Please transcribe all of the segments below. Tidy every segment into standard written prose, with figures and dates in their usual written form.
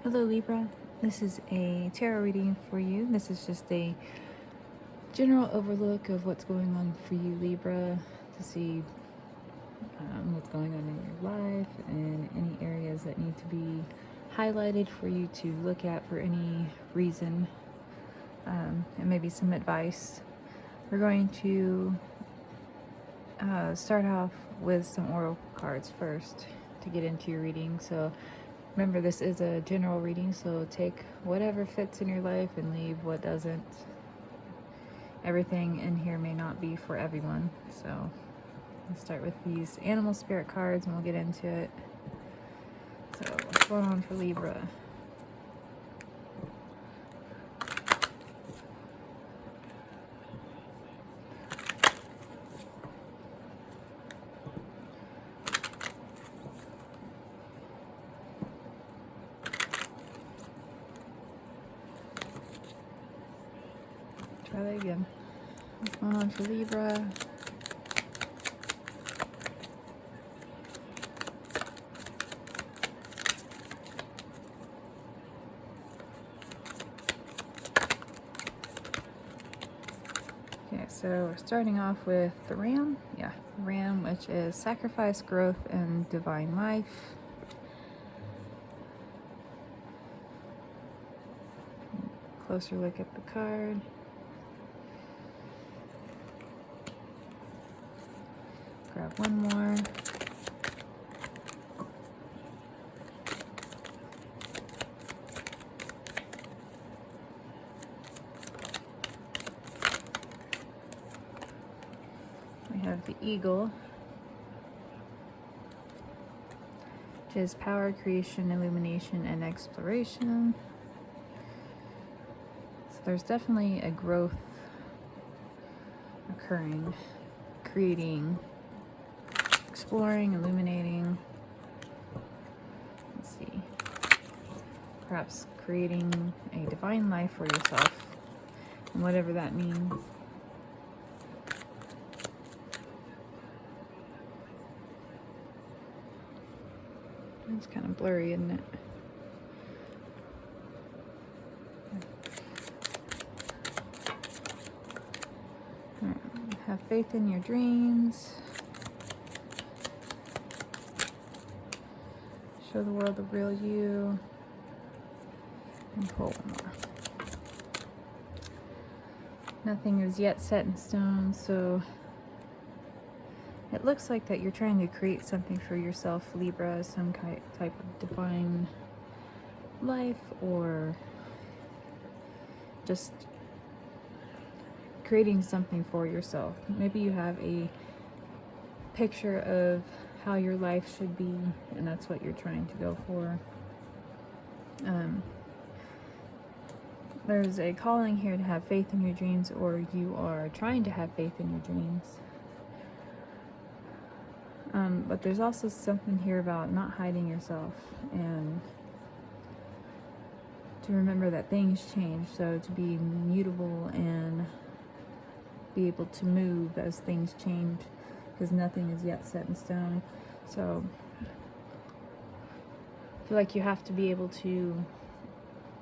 Hello Libra, this is a tarot reading for you. This is just a general overlook of what's going on for you Libra, to see what's going on in your life and any areas that need to be highlighted for you to look at for any reason, and maybe some advice. We're going to start off with some oracle cards first to get into your reading. So remember, this is a general reading, so take whatever fits in your life and leave what doesn't. Everything in here may not be for everyone. So let's start with these animal spirit cards and we'll get into it. So what's going on for Libra? Try that again. What's going on for Libra? Okay, so we're starting off with the Ram. Yeah, Ram, which is sacrifice, growth, and divine life. Closer look at the card. Grab one more. We have the Eagle, which is power, creation, illumination, and exploration. So there's definitely a growth occurring, creating, exploring, illuminating. Let's see. Perhaps creating a divine life for yourself, and whatever that means. It's kind of blurry, isn't it? Right. Have faith in your dreams. Show the world the real you. And pull one more. Nothing is yet set in stone, so it looks like that you're trying to create something for yourself, Libra, some type of divine life, or just creating something for yourself. Maybe you have a picture of how your life should be, and that's what you're trying to go for. There's a calling here to have faith in your dreams, or you are trying to have faith in your dreams. But there's also something here about not hiding yourself, and to remember that things change, so to be mutable and be able to move as things change, because nothing is yet set in stone. So I feel like you have to be able to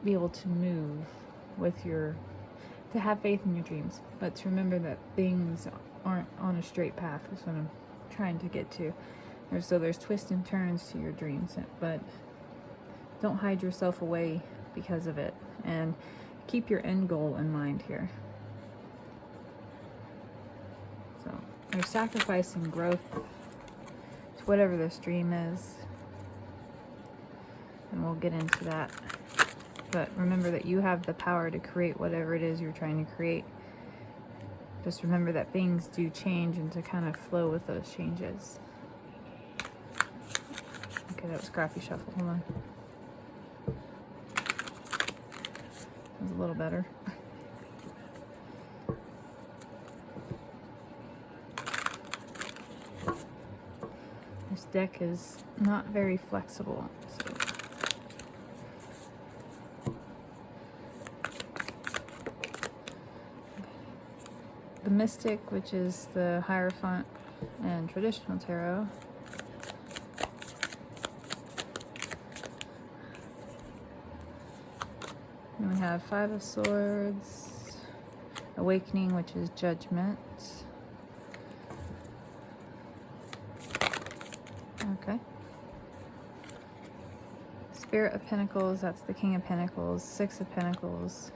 move with your, to have faith in your dreams, but to remember that things aren't on a straight path is what I'm trying to get to. So there's twists and turns to your dreams, but don't hide yourself away because of it, and keep your end goal in mind here. So you're sacrificing growth to whatever this dream is, and we'll get into that. But remember that you have the power to create whatever it is you're trying to create. Just remember that things do change, and to kind of flow with those changes. Okay, that was Scrappy Shuffle. Hold on. That was a little better. This deck is not very flexible, so the Mystic, which is the Hierophant and traditional tarot. Then we have Five of Swords, Awakening, which is Judgment. Okay. Spirit of Pentacles, that's the King of Pentacles. Six of Pentacles.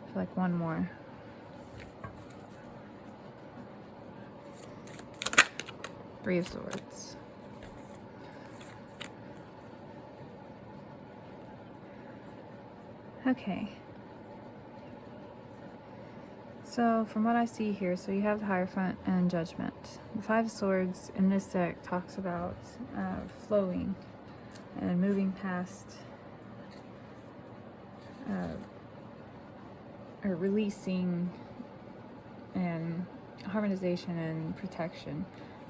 I feel like one more. Three of Swords. Okay. So from what I see here, so you have the Hierophant and Judgment. The Five of Swords in this deck talks about flowing and moving past or releasing and harmonization and protection,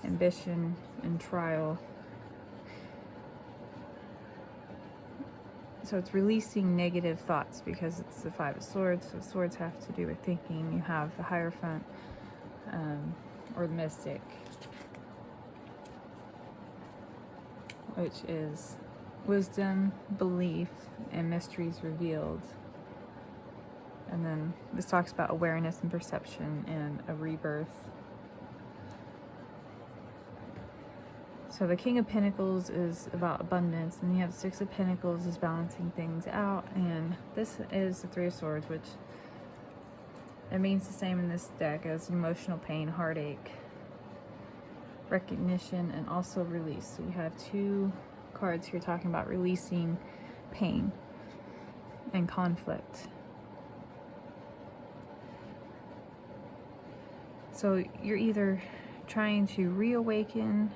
ambition and trial. So it's releasing negative thoughts because it's the Five of Swords. So swords have to do with thinking. You have the Hierophant or the Mystic, which is wisdom, belief, and mysteries revealed. And then this talks about awareness and perception and a rebirth. So the King of Pentacles is about abundance, and you have Six of Pentacles is balancing things out, and this is the Three of Swords, which it means the same in this deck as emotional pain, heartache, recognition, and also release. So you have two cards here talking about releasing pain and conflict. So you're either trying to reawaken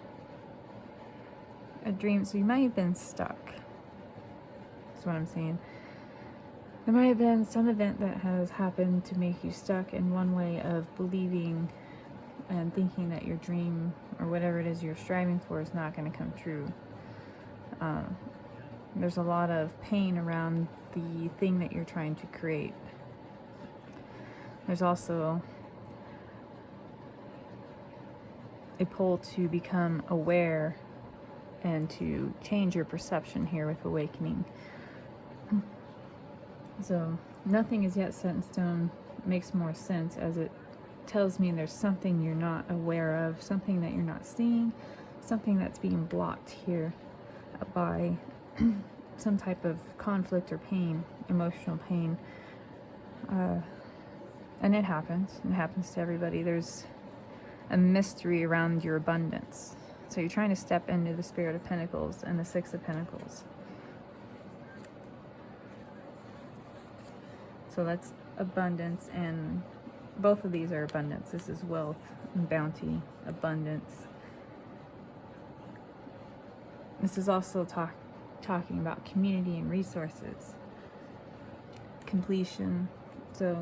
a dream, so you might have been stuck. That's what I'm saying. There might have been some event that has happened to make you stuck in one way of believing and thinking that your dream or whatever it is you're striving for is not going to come true. There's a lot of pain around the thing that you're trying to create. There's also a pull to become aware and to change your perception here with awakening. So nothing is yet set in stone. Makes more sense as it tells me there's something you're not aware of, something that you're not seeing, something that's being blocked here by some type of conflict or pain, emotional pain. And it happens to everybody. There's a mystery around your abundance. So you're trying to step into the Spirit of Pentacles and the Six of Pentacles. So that's abundance, and both of these are abundance. This is wealth and bounty, abundance. This is also talking about community and resources, completion. So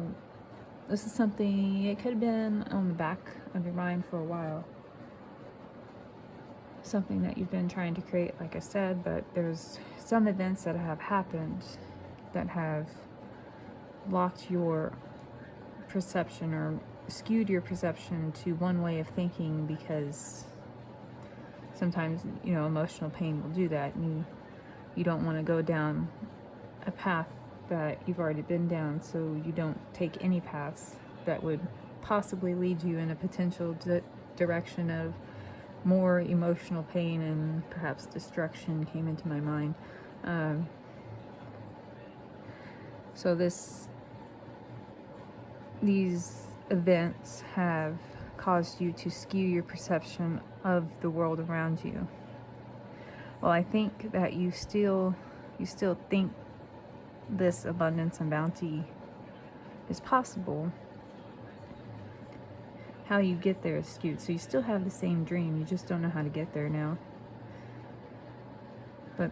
this is something, it could have been on the back of your mind for a while. Something that you've been trying to create, like I said, but there's some events that have happened that have blocked your perception or skewed your perception to one way of thinking, because sometimes, you know, emotional pain will do that, and you don't want to go down a path that you've already been down, so you don't take any paths that would possibly lead you in a potential direction of more emotional pain and perhaps destruction came into my mind. So these events have caused you to skew your perception of the world around you. Well, I think that you still think this abundance and bounty is possible. How you get there is skewed. So you still have the same dream, you just don't know how to get there now. But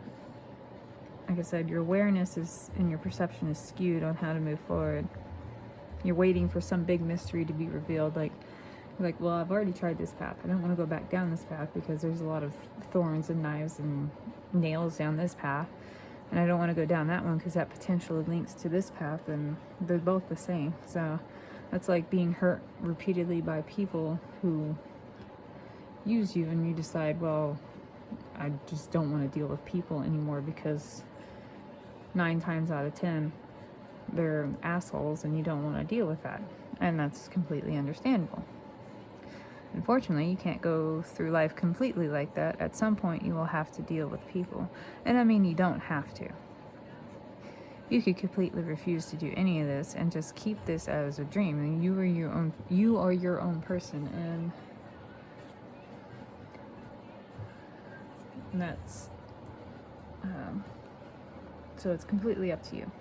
like I said, your awareness is and your perception is skewed on how to move forward. You're waiting for some big mystery to be revealed, like, well, I've already tried this path. I don't want to go back down this path because there's a lot of thorns and knives and nails down this path. And I don't want to go down that one because that potentially links to this path, and they're both the same. So that's like being hurt repeatedly by people who use you, and you decide, well, I just don't want to deal with people anymore because 9 times out of 10, they're assholes and you don't want to deal with that. And that's completely understandable. Unfortunately, you can't go through life completely like that. At some point, you will have to deal with people. And I mean, you don't have to. You could completely refuse to do any of this and just keep this as a dream. And you are your own person, and that's so it's completely up to you.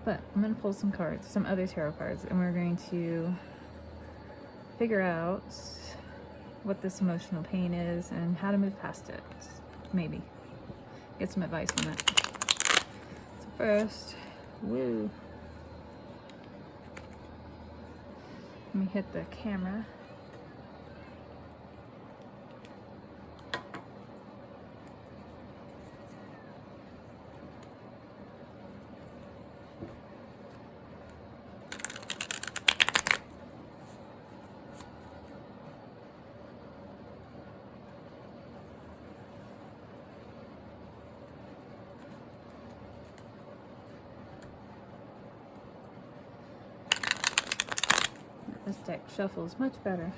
But I'm going to pull some cards, some other tarot cards, and we're going to figure out what this emotional pain is and how to move past it. Maybe get some advice on that. So first, woo. Let me hit the camera. This deck shuffles much better.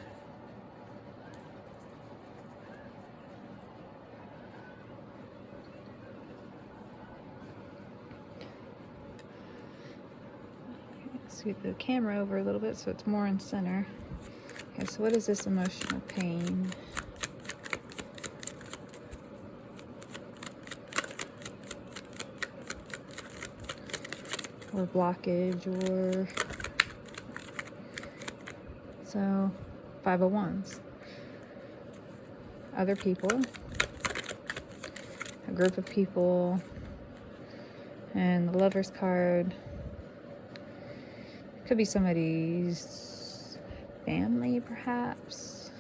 Scoot the camera over a little bit so it's more in center. Okay, so what is this emotional pain? Or blockage, or so 5 of Wands. Other people, a group of people, and the Lover's card. Could be somebody's family, perhaps,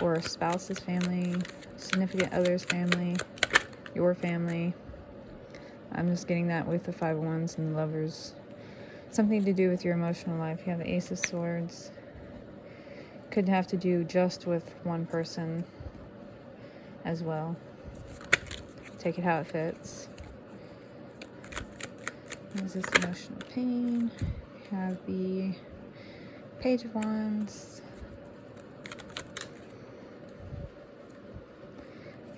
or a spouse's family, significant other's family, your family. I'm just getting that with the 5 of Wands and the Lovers. Something to do with your emotional life. You have the Ace of Swords. Could have to do just with one person as well. Take it how it fits. There's this emotional pain. We have the Page of Wands.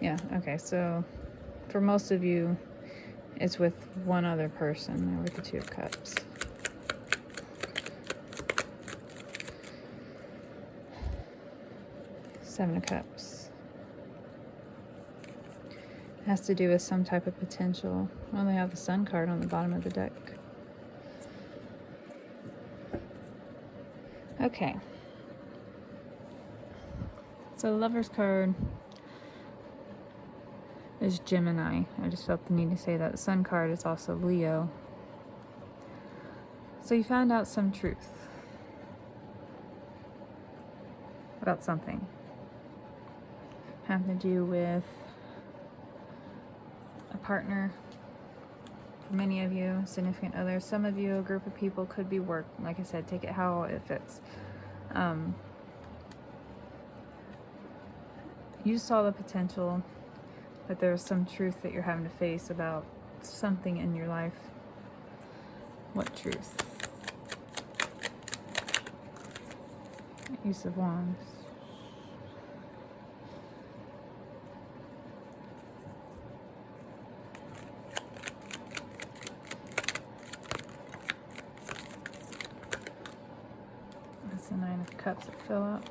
Yeah, okay, so for most of you, it's with one other person. There with the 2 of Cups. Seven of Cups. It has to do with some type of potential. Well, they have the Sun card on the bottom of the deck. Okay. So the Lover's card is Gemini. I just felt the need to say that. The Sun card is also Leo. So you found out some truth about something. Have to do with a partner. For many of you, significant other. Some of you, a group of people, could be work. Like I said, take it how it fits. You saw the potential, but there's some truth that you're having to face about something in your life. What truth? Ace of Wands. That's the 9 of Cups that fell out.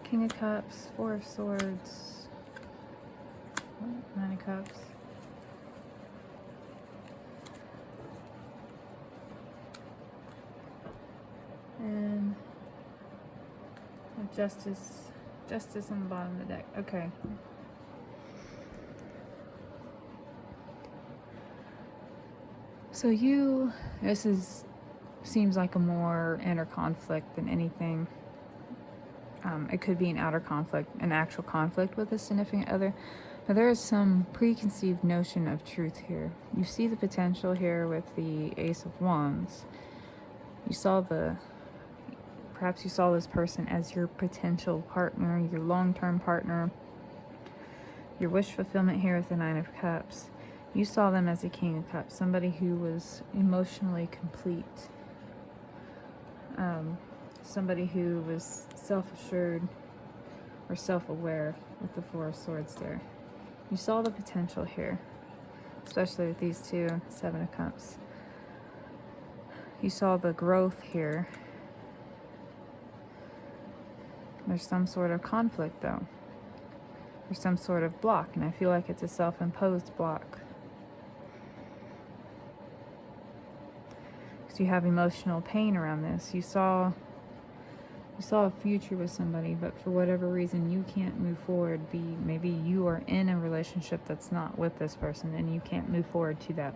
King of Cups, 4 of Swords, 9 of Cups. And Justice on the bottom of the deck. Okay. So seems like a more inner conflict than anything. It could be an outer conflict, an actual conflict with a significant other, but there is some preconceived notion of truth here. You see the potential here with the Ace of Wands. Perhaps you saw this person as your potential partner, your long-term partner. Your wish fulfillment here with the Nine of Cups. You saw them as a King of Cups, somebody who was emotionally complete. Somebody who was self-assured or self-aware with the Four of Swords there. You saw the potential here, especially with these two, Seven of Cups. You saw the growth here. There's some sort of conflict though. There's some sort of block, and I feel like it's a self-imposed block. Because you have emotional pain around this. You saw a future with somebody, but for whatever reason you can't move forward. Maybe you are in a relationship that's not with this person and you can't move forward to that.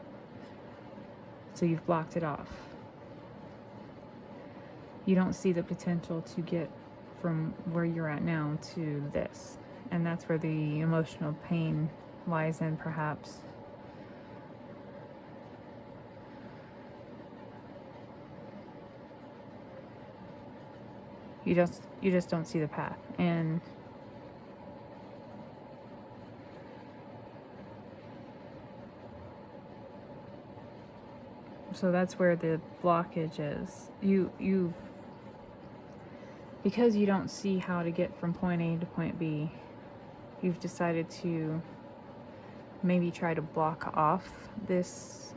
So you've blocked it off. You don't see the potential to get from where you're at now to this. And that's where the emotional pain lies in, perhaps. You just don't see the path. And so that's where the blockage is. Because you don't see how to get from point A to point B, you've decided to maybe try to block off this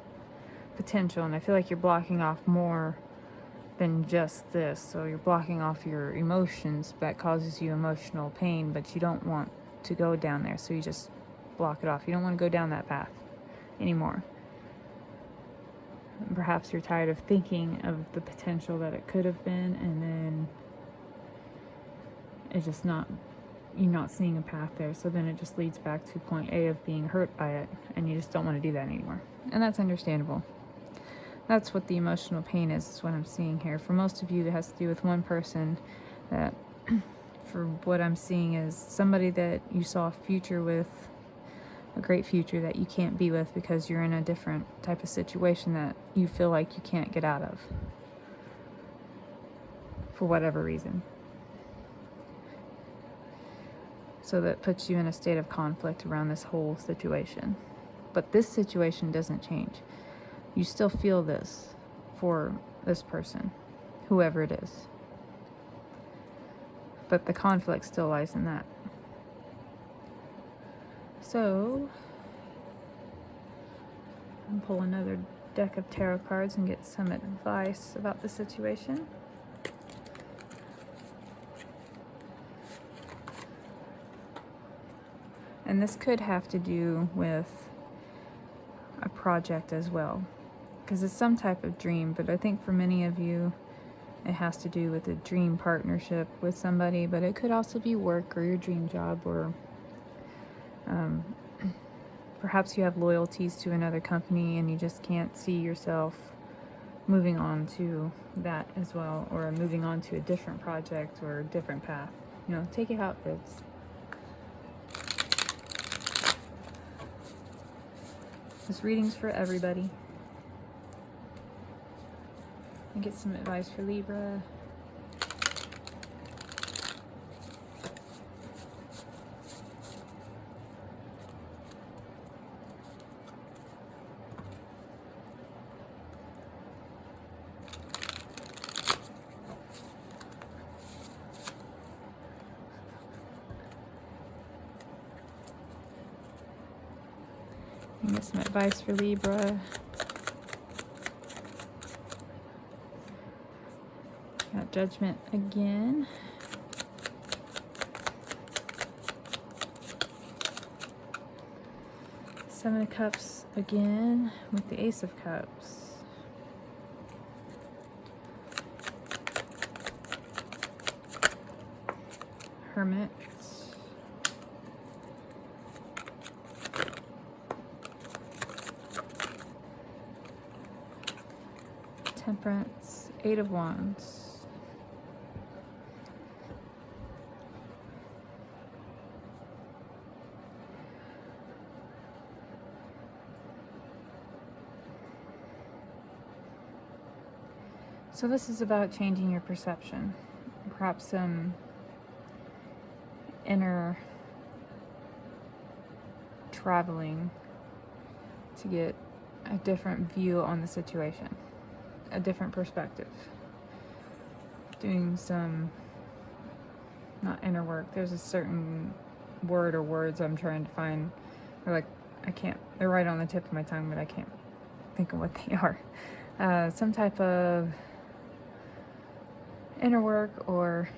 potential. And I feel like you're blocking off more than just this. So you're blocking off your emotions that causes you emotional pain, but you don't want to go down there, so you just block it off. You don't want to go down that path anymore. And perhaps you're tired of thinking of the potential that it could have been, and then it's just you're not seeing a path there, so then it just leads back to point A of being hurt by it, and you just don't want to do that anymore. And that's understandable. That's what the emotional pain is what I'm seeing here. For most of you, it has to do with one person that, for what I'm seeing, is somebody that you saw a future with, a great future that you can't be with because you're in a different type of situation that you feel like you can't get out of for whatever reason. So that puts you in a state of conflict around this whole situation. But this situation doesn't change. You still feel this for this person, whoever it is. But the conflict still lies in that. So, I'll pull another deck of tarot cards and get some advice about the situation. And this could have to do with a project as well, because it's some type of dream, but I think for many of you it has to do with a dream partnership with somebody, but it could also be work or your dream job, or perhaps you have loyalties to another company and you just can't see yourself moving on to that as well, or moving on to a different project or a different path. You know, take it how it fits. This reading's for everybody. And get some advice for Libra. And get some advice for Libra. Got Judgment again. Seven of Cups again with the Ace of Cups. Hermit. Temperance. Eight of Wands. So this is about changing your perception. Perhaps some inner traveling to get a different view on the situation, a different perspective. Doing some, not inner work, there's a certain word or words I'm trying to find. They're right on the tip of my tongue, but I can't think of what they are. Some type of inner work, or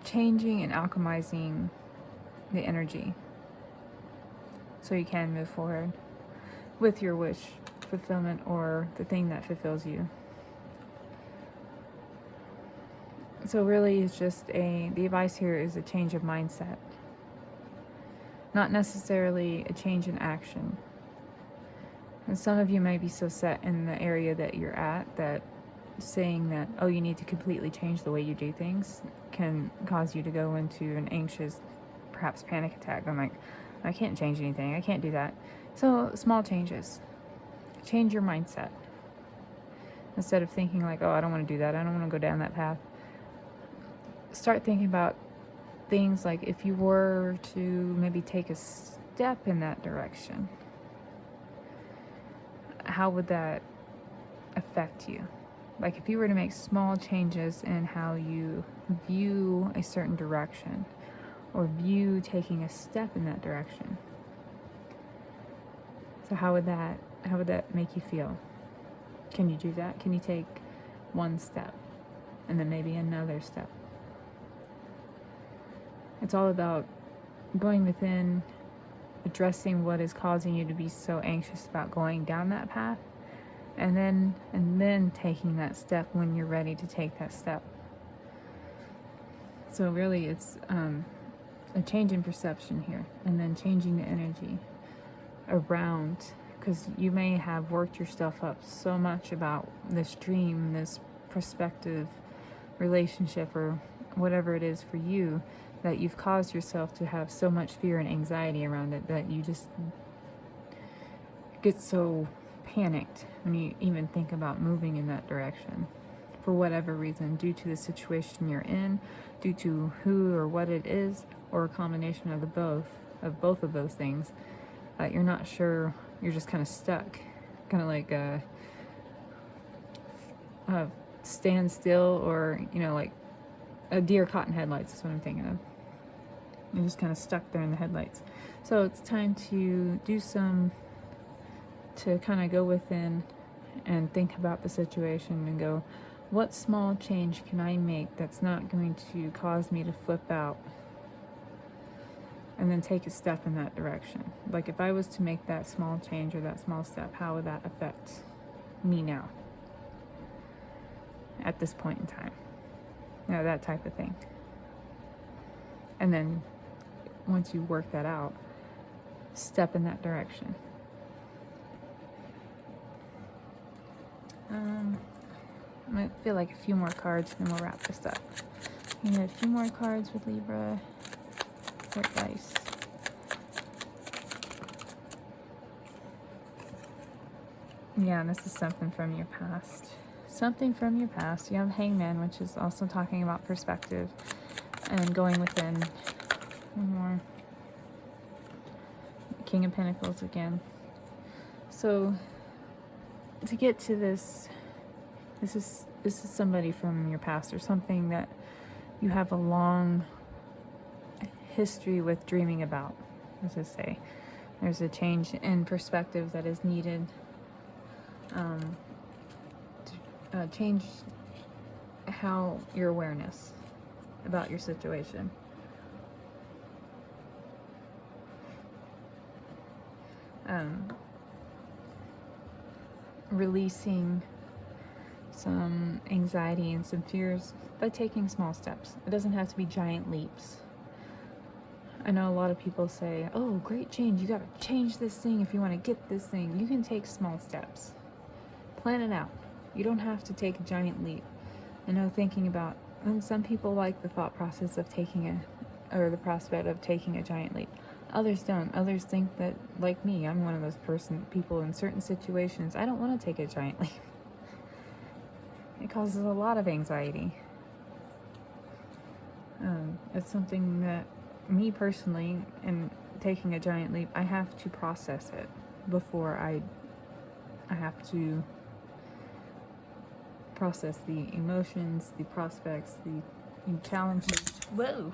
changing and alchemizing the energy so you can move forward with your wish fulfillment, or the thing that fulfills you. So really it's just the advice here is a change of mindset, not necessarily a change in action. And some of you may be so set in the area that you're at that saying that, oh, you need to completely change the way you do things can cause you to go into an anxious, perhaps panic attack. I'm like, I can't change anything. I can't do that. So small changes. Change your mindset. Instead of thinking like, oh, I don't want to do that. I don't want to go down that path. Start thinking about things like, if you were to maybe take a step in that direction, how would that affect you? Like if you were to make small changes in how you view a certain direction, or view taking a step in that direction. So how would that make you feel? Can you do that? Can you take one step and then maybe another step? It's all about going within, addressing what is causing you to be so anxious about going down that path, and then taking that step when you're ready to take that step. So really it's a change in perception here, and then changing the energy around, because you may have worked yourself up so much about this dream, this prospective relationship, or whatever it is for you, that you've caused yourself to have so much fear and anxiety around it that you just get so panicked when you even think about moving in that direction, for whatever reason, due to the situation you're in, due to who or what it is, or a combination of both of those things, that you're not sure. You're just kind of stuck, kind of like a stand still, or like a deer caught in headlights is what I'm thinking of. You're just kind of stuck there in the headlights. So it's time to to kind of go within and think about the situation and go, what small change can I make that's not going to cause me to flip out? And then take a step in that direction. Like if I was to make that small change or that small step, how would that affect me now? At this point in time. That type of thing. And then once you work that out, step in that direction. I feel like a few more cards, and then we'll wrap this up. You need a few more cards with Libra for advice. Yeah, and this is something from your past. Something from your past. You have Hangman, which is also talking about perspective and going within. One more. King of Pentacles again. So to get to this is somebody from your past, or something that you have a long history with dreaming about. Let's just say there's a change in perspective that is needed. To change how your awareness about your situation. Releasing some anxiety and some fears by taking small steps. It doesn't have to be giant leaps. I know a lot of people say, oh, great change, you gotta change this thing if you want to get this thing. You can take small steps. Plan it out. You don't have to take a giant leap. I know and some people like the thought process of or the prospect of taking a giant leap. Others don't. Others think that, like me, I'm one of those people in certain situations, I don't want to take a giant leap. It causes a lot of anxiety. It's something that me personally, and taking a giant leap, I have to process it before I have to process the emotions, the prospects, the challenges. Whoa!